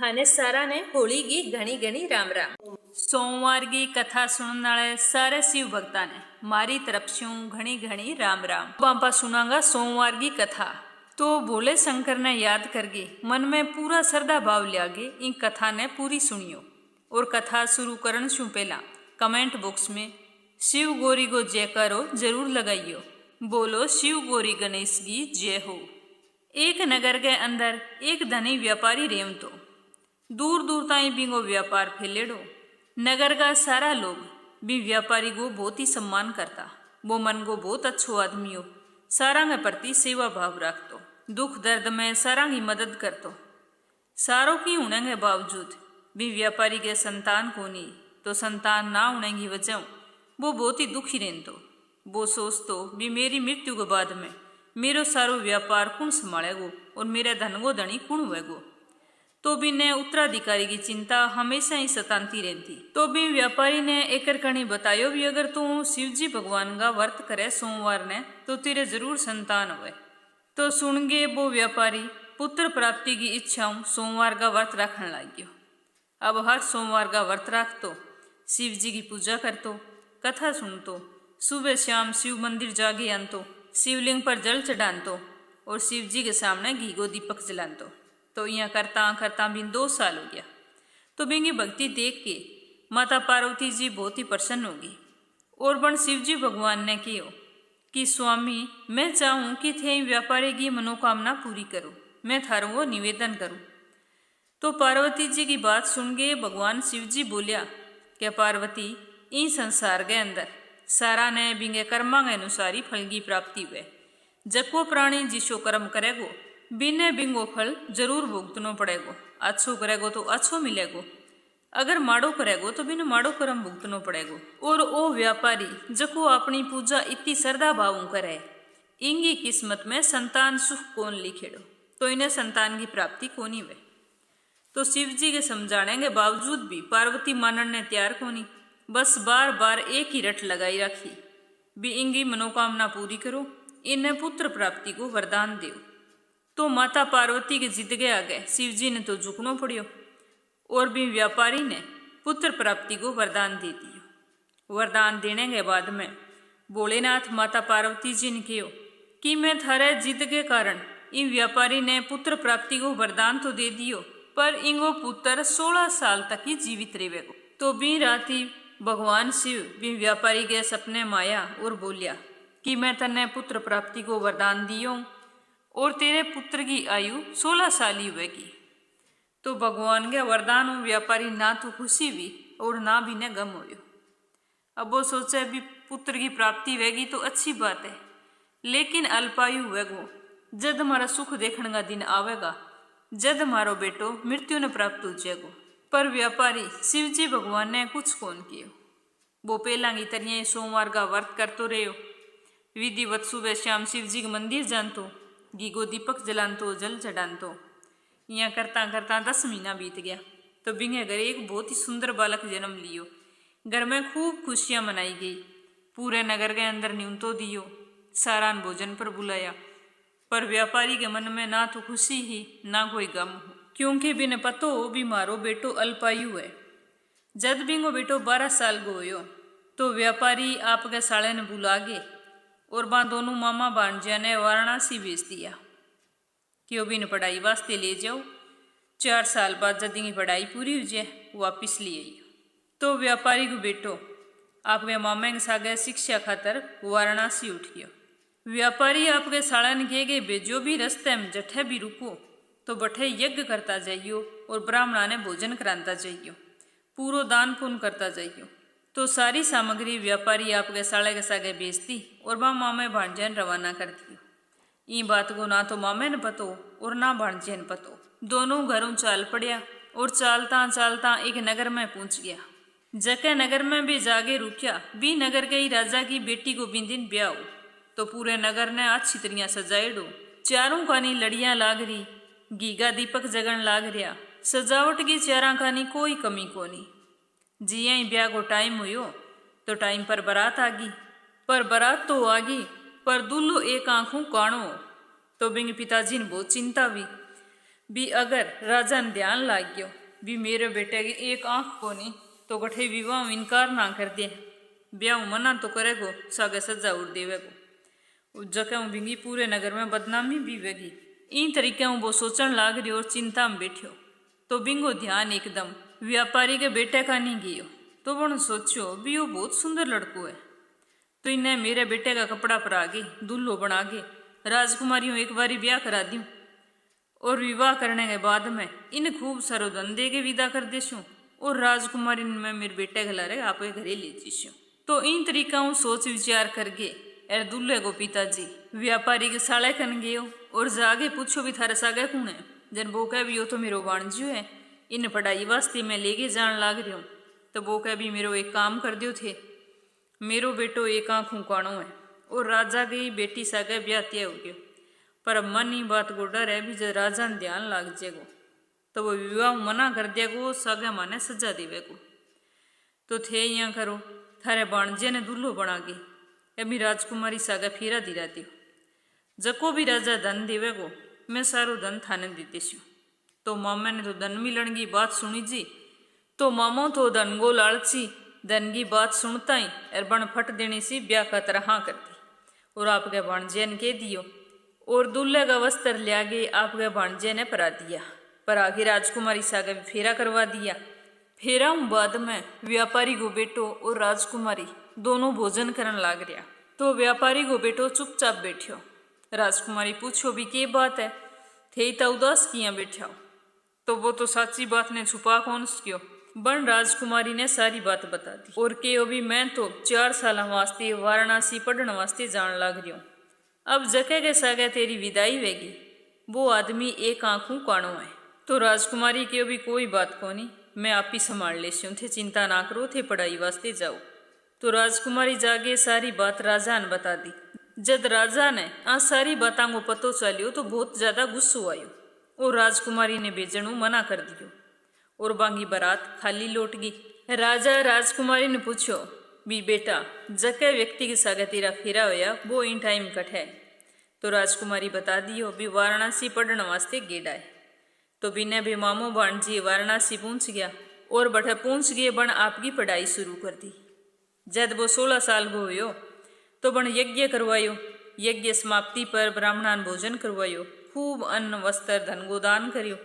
थाने सारा ने होली की घनी घनी राम राम। सोमवार की कथा सुनने वाले सारे शिव भक्ता ने मारी तरफ से घनी घनी राम राम। पापा सुनांगा सोमवार की कथा। तो भोले शंकर ने याद करके मन में पूरा श्रद्धा भाव लियागे इन कथा ने पूरी सुनियो। और कथा शुरू करने से पहला कमेंट बॉक्स में शिव गौरी को जय करो जरूर लगाइयो। बोलो शिव गौरी गणेश की जय हो। एक नगर के अंदर एक धनी व्यापारी रेम तो दूर दूर ताई बिंगो व्यापार फैलेड़ो। नगर का सारा लोग भी व्यापारी को बहुत ही सम्मान करता। वो मन को बहुत अच्छो आदमी हो, सारा के प्रति सेवा भाव रखतो, दुख दर्द में सारा की मदद करतो। सारों की होने के बावजूद भी व्यापारी के संतान को नहीं, तो संतान ना होने की वजह वो बहुत ही दुखी रहतो। वो सोचतो भी मेरी मृत्यु के बाद में मेरो सारो व्यापार कौन संभालेगो और मेरे धन को धनी कौन हुएगो। तो भी ने उत्तराधिकारी की चिंता हमेशा ही सताती रहती। तो भी व्यापारी ने एक करकनी बतायो भी अगर तू शिवजी भगवान का व्रत करे सोमवार ने तो तेरे जरूर संतान हुए। तो सुन गे वो व्यापारी पुत्र प्राप्ति की इच्छाओं सोमवार का व्रत रखने लग्यो। अब हर सोमवार का व्रत रखतो, शिव जी की पूजा करतो, कथा सुनतो, सुबह शाम शिव मंदिर जागे आनतो, शिवलिंग पर जल चढ़ानतो और शिव जी के सामने घी को दीपक जलानतो। तो यहाँ करता करता भी 2 साल हो गया। तो बिंगी भक्ति देख के माता पार्वती जी बहुत ही प्रसन्न होगी और बन शिव जी भगवान ने कहो कि स्वामी मैं चाहूँ कि थे व्यापारी की मनोकामना पूरी करो, मैं थारों वो निवेदन करूँ। तो पार्वती जी की बात सुन के भगवान शिव जी बोलिया कि पार्वती इस संसार के अंदर सारा ने बिंगे कर्मा के अनुसार ही फल की प्राप्ति हुए। जको प्राणी जिसो कर्म करेगो बिने बिंगो फल जरूर भुगतनो पड़ेगो। अच्छो करेगो तो अच्छो मिलेगो, अगर माड़ो करेगो तो बिना माड़ो कर्म भुगतनो पड़ेगो। और ओ व्यापारी जको अपनी पूजा इतनी श्रद्धा भाव करे इंगी किस्मत में संतान सुख कौन लिखेड़ो, तो इन्हें संतान की प्राप्ति कौन ही हुए। तो शिव जी के समझाने के बावजूद भी पार्वती मानन ने तैयार कोनी, बस बार बार एक ही रट लगाई रखी भी इंगी मनोकामना पूरी करो, इन्हें पुत्र प्राप्ति को वरदान दो। तो माता पार्वती के जिद के आगे शिव जी ने तो झुकनो पड़ियो और भी व्यापारी ने पुत्र प्राप्ति को वरदान दे दियो। वरदान देने के बाद में भोलेनाथ माता पार्वती जी ने कहो कि मैं थारे जिद के कारण इन व्यापारी ने पुत्र प्राप्ति को वरदान तो दे दियो, पर इनको पुत्र 16 साल तक ही जीवित रहेगो। तो भी राती भगवान शिव भी व्यापारी के सपने में आया और बोलिया कि मैं तन्ने पुत्र प्राप्ति को वरदान दियो और तेरे पुत्र की आयु 16 साल ही होगी। तो भगवान के वरदान व्यापारी ना तो खुशी हुई और ना भी ने गम हो। अब वो सोचे भी पुत्र की प्राप्ति होगी तो अच्छी बात है, लेकिन अल्पायु हुएगो, जद हमारा सुख देखने का दिन आवेगा, जद हमारो बेटो मृत्यु ने प्राप्त हो जाएगो। पर व्यापारी शिव जी भगवान ने कुछ कौन कियो। वो पहला की तरह सोमवार का व्रत करतो रहो, विधिवत सुबह शाम शिव जी के मंदिर जानतो, घी को दीपक जलानतो, जल चढ़ानतो। यहाँ करता करता 10 महीना बीत गया। तो बिंगे घर एक बहुत ही सुंदर बालक जन्म लियो। घर में खूब खुशियाँ मनाई गई। पूरे नगर के अंदर न्यूनतो दियो, सारा भोजन पर बुलाया। पर व्यापारी के मन में ना तो खुशी ही ना कोई गम हो, क्योंकि बिन पतो भी मारो बेटो अल्पायु है। जद बिंगो बेटो 12 साल को होयो तो व्यापारी आपके साले ने बुला गे और वहाँ दोनों मामा भांजिया ने वाराणसी भेज दिया कि वो बिन पढ़ाई वास्ते ले जाओ। 4 साल बाद जद की पढ़ाई पूरी हो जाए वापिस ले आई। तो व्यापारी को बेटो आपके मामा के सागे शिक्षा खातर वाराणसी उठ गयो। व्यापारी आपके साला ने कहे गए जो भी रस्ते में जठे भी रुको तो बठे यज्ञ करता जाइयो और ब्राह्मणा ने भोजन कराता जाइयो, पूरो दान पुण्य करता जाइयो। तो सारी सामग्री व्यापारी आपके साले के सागे बेचती और वहाँ मामे भांजे ने रवाना कर दियो। ई बात को ना तो मामे ने पतो और ना भांजे ने पतो। दोनों घरों चाल पड़िया और चालता चालता एक नगर में पहुंच गया। जके नगर में भी जागे रुकिया भी नगर के ही राजा की बेटी को बिंदिन ब्याह हो। तो पूरे नगर ने अच्छी तरह सजाएडो, चारों कानी लड़ियां लाग रही, गीगा दीपक जगन लाग रहा, सजावट की चारा कानी कोई कमी कोनी। जिया ही ब्याह को टाइम हुयो तो टाइम पर बारात आ गई। पर बारात तो आ गई पर दुल्लो एक आंखों काणो। तो बिंग पिताजी ने बहुत चिंता हुई। भी अगर राजा ने ध्यान लाग गयो भी मेरे बेटे की एक आंख को नहीं तो गठे विवाह में इनकार ना कर दे, ब्याह मना तो करेगो, सागे सजा उड़ देवेगो, जके भिंगी पूरे नगर में बदनामी भी वेगी। इन तरीके वो सोचन लाग रही और चिंता में बैठ्यो तो बिंगो ध्यान एकदम व्यापारी के बेटे का नहीं गियो। तो वण सोचो भी वो बहुत सुंदर लड़को है, तो इन्हें मेरे बेटे का कपड़ा पर आगे दुल्हो बना के राजकुमारियों एक बारी ब्याह करा दूं और विवाह करने के बाद में इन खूब सारो धन दे के विदा कर देशूं और राजकुमारी में मेरे बेटे गला रे आप घरे ले जीशूं। तो इन तरीका सोच विचार करके एर दुल्हे को पिताजी व्यापारी के साले कन गयो और जागे पूछो भी थारे सागे कौन है। जन वो कह भी यो तो मेरो वाणज्यू है, इन पढ़ाई वास्ते मैं लेके जान लाग रही हूँ। तो वो कह भी मेरो एक काम कर दियो थे, मेरो बेटो एक आँख काणो है और राजा की बेटी सागे ब्याह तय हो गयो, पर अब मन ही बात को डर है भी जब राजा ने ध्यान लाग जेगो तो वो विवाह मना कर देगो, सागे माने सजा देवेगो। तो थे यहाँ करो थारे बाणजे ने दुल्हो बना के अभी राजकुमारी सागा फेरा दिरा दियो, जको भी राजा धन देवेगो मैं सारो धन थाने दे देशू। तो मामा ने तो धन मिलन की बात सुनी जी, तो मामो तो धन गो लालची, धन की बात सुनता ही अरबन फट देने सी ब्याह का तरह हाँ कर दी और आपके भाणजे ने कह दियो और दूल्हे का वस्त्र लिया के आपके भाणजे ने परा दिया, पर आगे राजकुमारी सागा भी फेरा करवा दिया। फेरा बाद में व्यापारी को बेटो और राजकुमारी दोनों भोजन करन लाग रहा। तो व्यापारी को बेटो चुपचाप बैठ्यो, राजकुमारी पूछो भी के बात है, थे इतना उदास किया बैठा हो। तो वो तो साची बात ने छुपा कौन क्यों, बन राजकुमारी ने सारी बात बता दी और के भी मैं तो 4 साल वास्ते वाराणसी पढ़ने वास्ते जान लाग रही हूँ, अब जके के सागे तेरी विदाई वेगी, वो आदमी एक आंखों काणो है। तो राजकुमारी के भी कोई बात को नहीं, मैं आप ही संभाल लेशूं थे, चिंता ना करो थे, पढ़ाई वास्ते जाओ। तो राजकुमारी जागे सारी बात राजा ने बता दी। जब राजा ने आ सारी बातों को पतो चलियो तो बहुत ज्यादा गुस्सो आयो और राजकुमारी ने भेजणु मना कर दियो और बांगी बारात खाली लौट गई। राजा राजकुमारी ने पूछो भी बेटा जके व्यक्ति के सागे तेरा फेरा होया वो इन टाइम कट है। तो राजकुमारी बता दियो भी वाराणसी पढ़ने वास्ते गेड़ा है। तो बिना भी मामो भाणजी वाराणसी पहुंच गया और बठे पहुंच गए बन आपकी पढ़ाई शुरू कर दी। जब वो 16 साल को हुयो तो बन यज्ञ करवायो, यज्ञ समाप्ति पर ब्राह्मणान भोजन करवायो, खूब अन्न वस्त्र धन को दान करियो,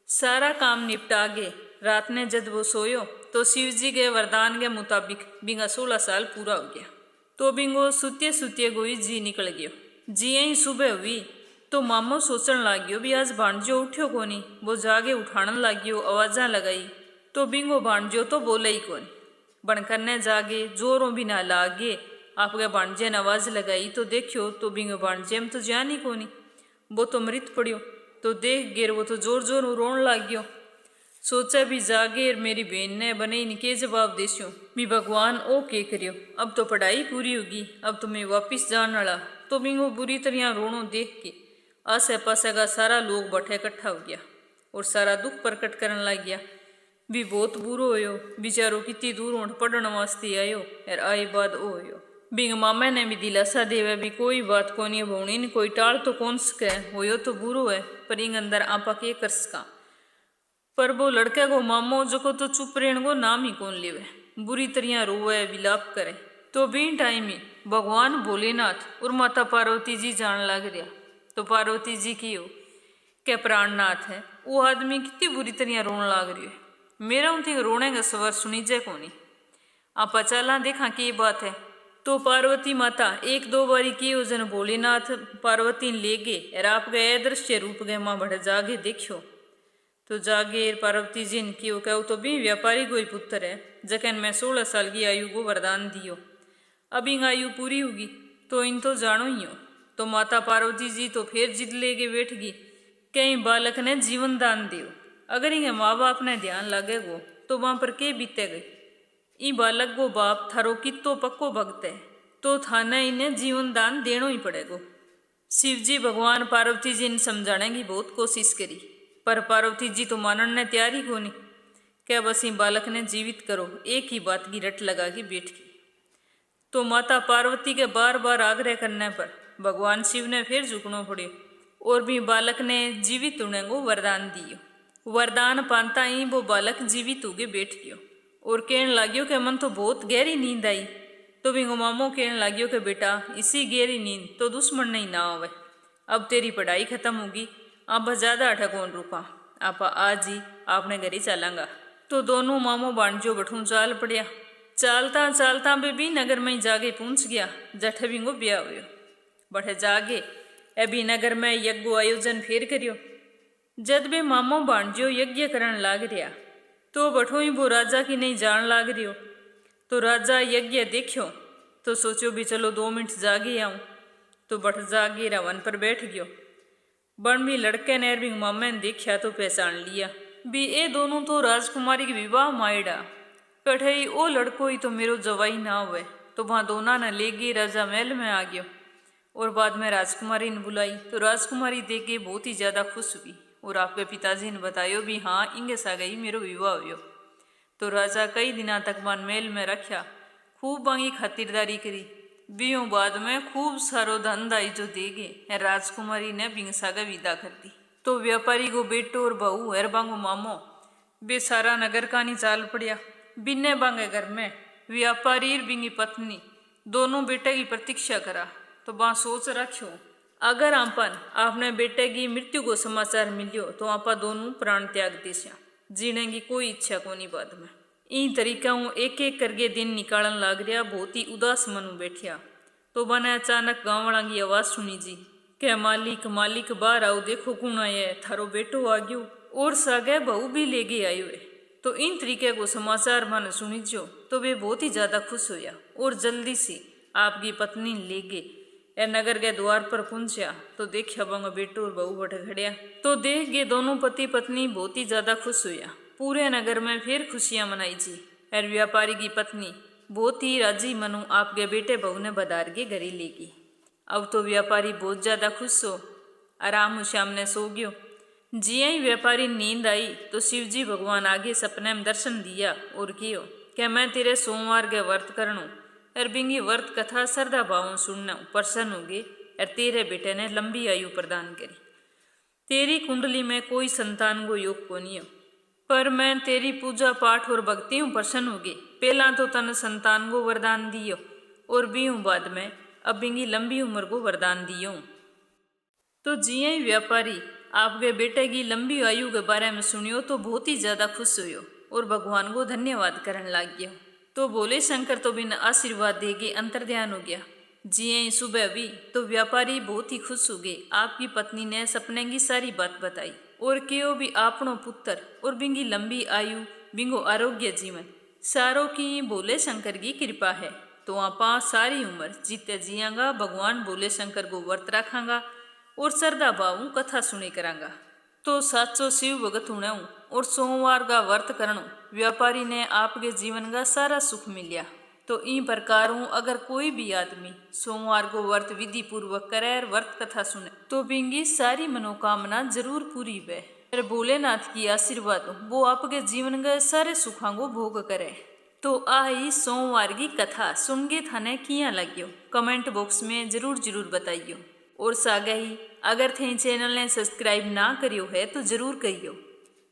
सारा काम निपटा गे। रात ने जब वो सोयो तो शिवजी के वरदान के मुताबिक बिंगा 16 साल पूरा हो गया। तो बिंगो सुत्ये सुत्ये गोई जी निकल गयो। जी ही सुबह हुई तो मामो सोचन लाग्यो भी आज भाणजो उठ्यो कोनी, वो जागे उठान लाग्यो, आवाजा लगाई तो बिंगो भाणजो तो बोले ही कोनी। बनकर ने जागे जोरों भी ना लागे, आपके भाणजे ने आवाज लगाई तो देखियो तो बिंगो भाणजे में तो जान ही कोनी, वो तो मृत पड़ियो। तो देख गेर वो तो जोर जोर रोन लाग गयो। सोचा भी जागे मेरी बहन ने बने इनके जवाब देस्यो भी भगवान ओ के करियो, अब तो पढ़ाई पूरी होगी, अब तो मैं वापिस जान वाला। तो बिंगो बुरी तरह रोनो देख के आसे पासे का सारा लोग बठे इकट्ठा हो गया और सारा दुख प्रकट करने लग गया भी बहुत बुरो होयो, बेचारो कितनी दूर उठ पढ़ने वास्ते आयो और आए बाद ओ होयो। बिंग मामा ने भी दिलासा देवे भी कोई बात को नहीं भौणी ने कोई टाल तो कौन सके, होयो तो बुरो है पर इंग अंदर आपा के कर सका। पर वो लड़के को मामो जो को तो चुप रहने को नाम ही कौन लेवे, बुरी तरह रोवे विलाप करे। तो भी टाइम ही भगवान भोलेनाथ और माता पार्वती जी जान लग रहा। तो पार्वती जी की हो क्या प्राणनाथ है, वो आदमी कितनी बुरी तरह रोन लाग रही है, मेरा उनके रोने का स्वर सुनी जाए कोनी, आप चला देखा की बात है। तो पार्वती माता एक दो बारी की जन भोलेनाथ पार्वती ले गए और आप गए दृश्य रूप गए माँ बढ़ जागे देखो। तो जागे पार्वती जी ने क्यों कहो तो भी व्यापारी कोई पुत्र है जखन मैं 16 साल की आयु को वरदान दियो, अब इन आयु पूरी होगी तो इन तो जानो ही हो। तो माता पार्वती जी तो फिर जिद लेके बैठ गई कहीं बालक ने जीवन दान दियो, अगर इनके माँ बाप ने ध्यान लगेगो तो वहां पर के बीते गई, ई बालक को बाप थारो कितो पक्को भक्त है तो थाने इन्हें जीवन दान देनो ही पड़ेगो। शिव जी भगवान पार्वती जी ने समझाने की बहुत कोशिश करी पर पार्वती जी तो मानन ने तैयार ही कोनी, क्या बस इन बालक ने जीवित करो, एक ही बात की रट लगा के बैठ गई। तो माता पार्वती के बार बार आग्रह करने पर भगवान शिव ने फिर झुकनो पड़े और भी बालक ने जीवित होने को वरदान दियो। वरदान पाता ही वो बालक जीवित होके बैठ गयो और कहने लाग्यो कि मन तो बहुत गहरी नींद आई। तो बिंगो मामो कहने लाग्यो कि बेटा इसी गहरी नींद तो दुश्मन नहीं ना आवे, अब तेरी पढ़ाई खत्म होगी, अब ज्यादा अठा कौन रुका, आपा आज ही आपने घर ही चलांगा। तो दोनों मामो बांझो बठू चाल पड़िया। चालता चालता भी नगर में जागे पहुंच गया जठ बिंगो ब्याह हुयो। बठे जागे अभी नगर में यज्ञ आयोजन फेर करियो। जद बे मामो बांझो यज्ञ करन लाग रिया तो बठो ही वो राजा की नहीं जान लाग रियो। तो राजा यज्ञ देखियो तो सोचो भी चलो 2 मिनट जागे आऊं। तो बठ जागे वन पर बैठ गयो। बन भी लड़के ने भी मामे ने देखा तो पहचान लिया भी ए दोनों तो राजकुमारी के विवाह मायड़ा। कठे ओ लड़को ही तो मेरो जवाई ना हुए। तो वहां दोनों ने ले गई राजा महल में आ गयो और बाद में राजकुमारी ने बुलाई। तो राजकुमारी देख के बहुत ही ज्यादा खुश हुई और आपके पिताजी ने बतायो भी हाँ इंगे सा गई मेरो विवाह हुयो। तो राजा कई दिना तक वन महल में रखा, खूब बांगी खातिरदारी करी। बियों बाद में खूब सारो धन दाई जो दे गए राजकुमारी ने बिंगसागा विदा कर दी। तो व्यापारी को बेटो और बहू हर बांगो मामो बे सारा नगर का नहीं चाल पड़िया। बिन्ने बांगे घर में व्यापारी और बिंगी पत्नी दोनों बेटे की प्रतीक्षा करा। तो बा सोच रखो अगर आपन आपने बेटे की मृत्यु को समाचार मिलियो तो आपा दोनों प्राण त्याग देस्या, जीने की कोई इच्छा को नहीं बाद में। इन तरीका हूँ एक एक करके दिन निकालन लाग रहा, बहुत ही उदास मन बैठिया। तो बने अचानक गाँव वाला की आवाज सुनी जी के मालिक मालिक बाहर आओ, देखो कौन आया है, थारो बेटो आ गयो और सागे बहू भी ले गए आयो है। तो इन तरीके को समाचार मन सुनी जो तो वे बहुत ही ज्यादा खुश होया और जल्दी से आपकी पत्नी ले गए ए नगर के द्वार पर पहुंचा। तो देखा बंग बेटो और बहू बटे खड़िया। तो देख के दोनों पति पत्नी बहुत ही ज्यादा खुश हुआ। पूरे नगर में फिर खुशियां मनाई जी। और व्यापारी की पत्नी बहुत ही राजी मनु आपके बेटे बहू ने बधार के घरे लेगी। अब तो व्यापारी बहुत ज्यादा खुश हो आराम सामने सो गयो। जिया ही व्यापारी नींद आई तो शिवजी भगवान आगे सपने में दर्शन दिया और कियो कि मैं तेरे सोमवार के व्रत करनू और बिंगी व्रत कथा श्रद्धा भाव सुनना प्रसन्न होगे और तेरे बेटे ने लंबी आयु प्रदान करी। तेरी कुंडली में कोई संतान को योग को नहीं हो, पर मैं तेरी पूजा पाठ और भक्ति हूँ प्रसन्न होगी। पहला तो तन संतान को वरदान दियो और भी हूँ बाद में अब बिंगी लंबी उम्र को वरदान दियो। तो जिये ही व्यापारी आपके बेटे की लंबी आयु के बारे में सुनियो तो बहुत ही ज्यादा खुश हुयो और भगवान को धन्यवाद करने लग गया। तो बोले शंकर तो बिना आशीर्वाद देके अंतर ध्यान हो गया। जिये ही सुबह हुई तो व्यापारी बहुत ही खुश हो गए। आपकी पत्नी ने सपने की सारी बात बताई और क्यों भी आपनो पुत्र और बिंगी लंबी आयु बिंगो आरोग्य जीवन सारों की बोले शंकर की कृपा है। तो आपा सारी उम्र जीते जियांगा भगवान बोले शंकर को व्रत रखांगा और श्रद्धा भाव कथा सुनी करांगा। तो साचो शिव भगत होने और सोमवार का व्रत करणु व्यापारी ने आपके जीवन का सारा सुख मिलिया। तो इन प्रकार अगर कोई भी आदमी सोमवार को व्रत विधि पूर्वक करे और व्रत कथा सुने तो बिंगी सारी मनोकामना जरूर पूरी वे। भोलेनाथ की आशीर्वाद वो आपके जीवन के सारे सुखों को भोग करे। तो आई सोमवार की कथा सुन के थाने किया लगियो कमेंट बॉक्स में जरूर बताइयो। और सागा ही अगर थे चैनल ने सब्सक्राइब ना करियो है तो जरूर करियो।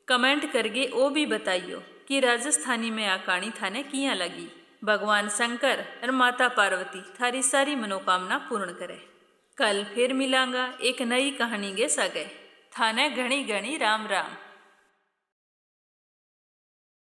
कमेंट करके वो भी बताइयो कि राजस्थानी में आ कहानी थाने किया लगी। भगवान शंकर और माता पार्वती थारी सारी मनोकामना पूर्ण करे। कल फिर मिलांगा एक नई कहानी के सागे। थाने घणी घणी राम राम।